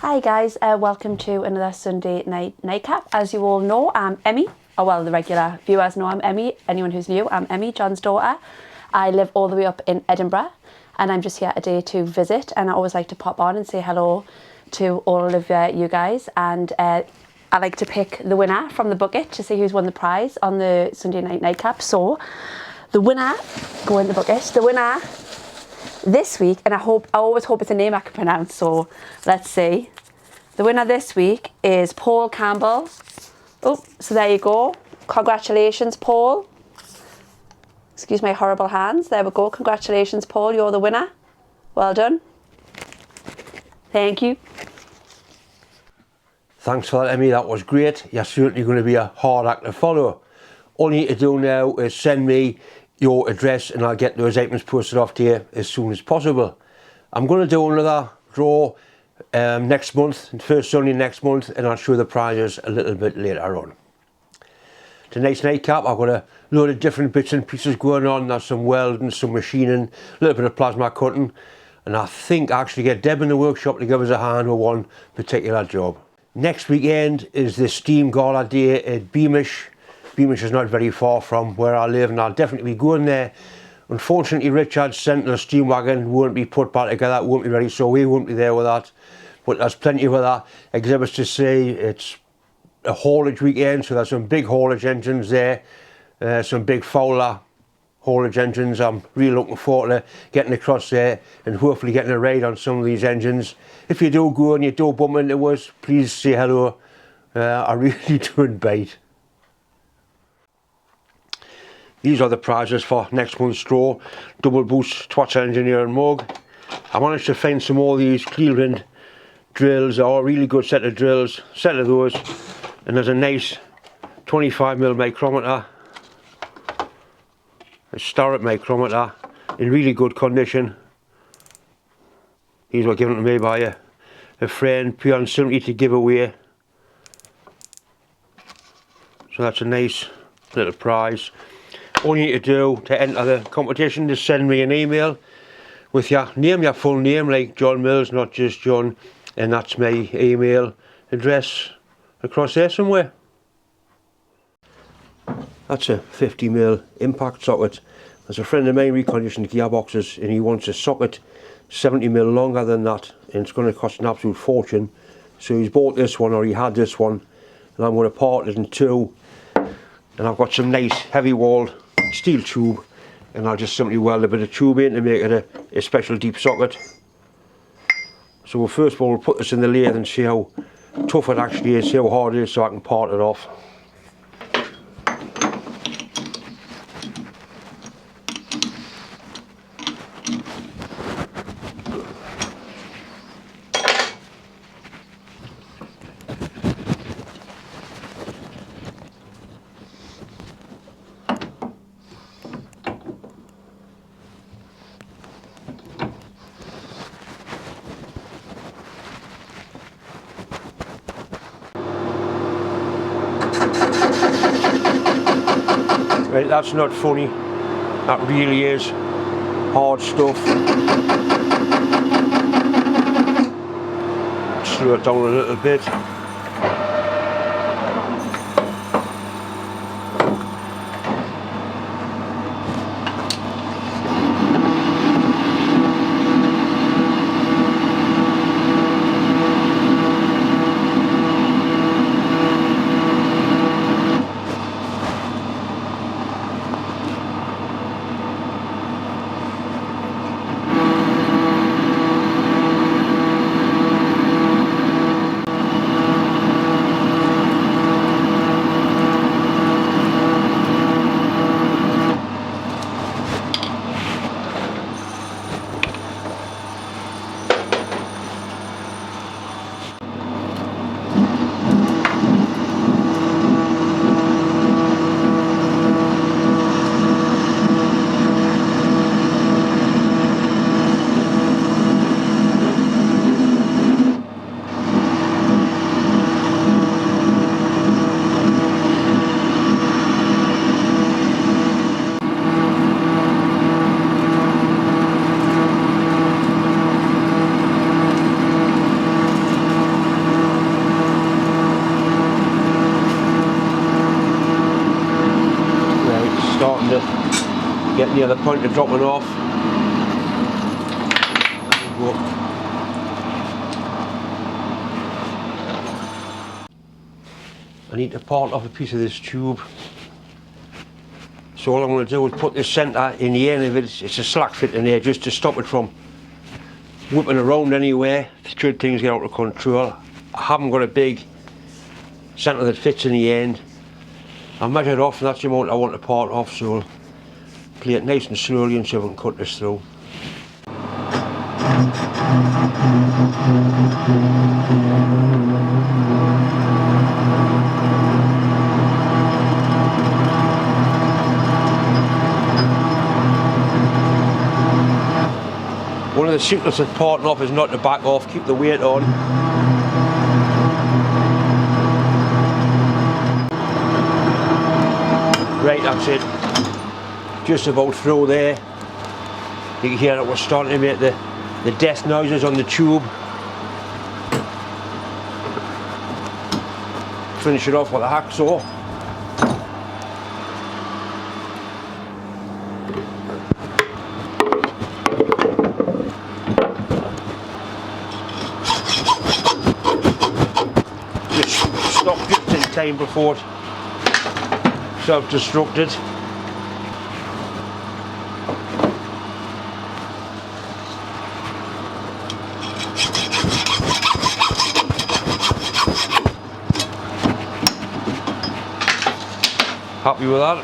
Hi guys, welcome to another Sunday night nightcap. As you all know, I'm Emmy. Oh well, the regular viewers know I'm Emmy. Anyone who's new, I'm Emmy, John's daughter. I live all the way up in Edinburgh and I'm just here today to visit, and I always like to pop on and say hello to all of you guys, and I like to pick the winner from the bucket to see who's won the prize on the Sunday night nightcap. So the winner, go in the bucket, the winner this week, and I always hope it's a name I can pronounce, so let's see. The winner this week is Paul Campbell. Oh, so there you go. Congratulations, Paul. Excuse my horrible hands. There we go. Congratulations, Paul. You're the winner. Well done. Thank you. Thanks for that, Emmy. That was great. You're certainly going to be a hard act to follow. All you need to do now is send me your address and I'll get those items posted off to you as soon as possible. I'm going to do another draw next month, first Sunday next month, and I'll show the prizes a little bit later on. Tonight's nightcap, I've got a load of different bits and pieces going on. There's some welding, some machining, a little bit of plasma cutting, and I think I actually get Deb in the workshop to give us a hand with one particular job. Next weekend is the Steam Gala Day at Beamish. Beamish is not very far from where I live, and I'll definitely be going there. Unfortunately, Richard's Sentinel steam wagon won't be put back together, it won't be ready, so we won't be there with that. But there's plenty of other exhibits to see. It's a haulage weekend, so there's some big haulage engines there, some big Fowler haulage engines. I'm really looking forward to getting across there and hopefully getting a ride on some of these engines. If you do go and you do bump into us, please say hello. I really don't bite. These are the prizes for next month's draw. Doubleboost Twats Engineering mug. I managed to find some more of these Cleveland drills, or a really good set of drills, set of those, and there's a nice 25mm micrometer, a Starrett micrometer in really good condition. These were given to me by a friend, pure and simply to give away. So that's a nice little prize. All you need to do to enter the competition is send me an email with your name, your full name, like John Mills, not just John, and that's my email address across there somewhere. That's a 50mm impact socket. There's a friend of mine reconditioned gearboxes and he wants a socket 70mm longer than that, and it's going to cost an absolute fortune. So he's bought this one, or he had this one, and I'm going to part it in two. And I've got some nice heavy walled steel tube, and I'll just simply weld a bit of tube in to make it a special deep socket. So first of all, we'll put this in the lathe and see how tough it actually is, see how hard it is, so I can part it off. Right, that's not funny, that really is hard stuff. Slow it down a little bit. Get near the point of dropping off. I need to part off a piece of this tube. So all I'm going to do is put this centre in the end of it. It's a slack fit in there just to stop it from whipping around anywhere should things get out of control. I haven't got a big centre that fits in the end. I measured off and that's the amount I want to part off, so I'll play it nice and slowly and see if I can cut this through. One of the secrets of parting off is not to back off, keep the weight on. Right, that's it. Just about through there. You can hear that we're starting to make the death noises on the tube. Finish it off with a hacksaw. Stop just in time before it self-destructed. Happy with that?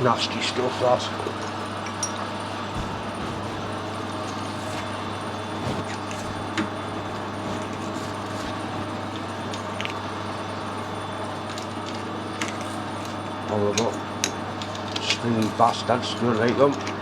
Nasty stuff, that. Horrible. Stringy bastards, don't like them.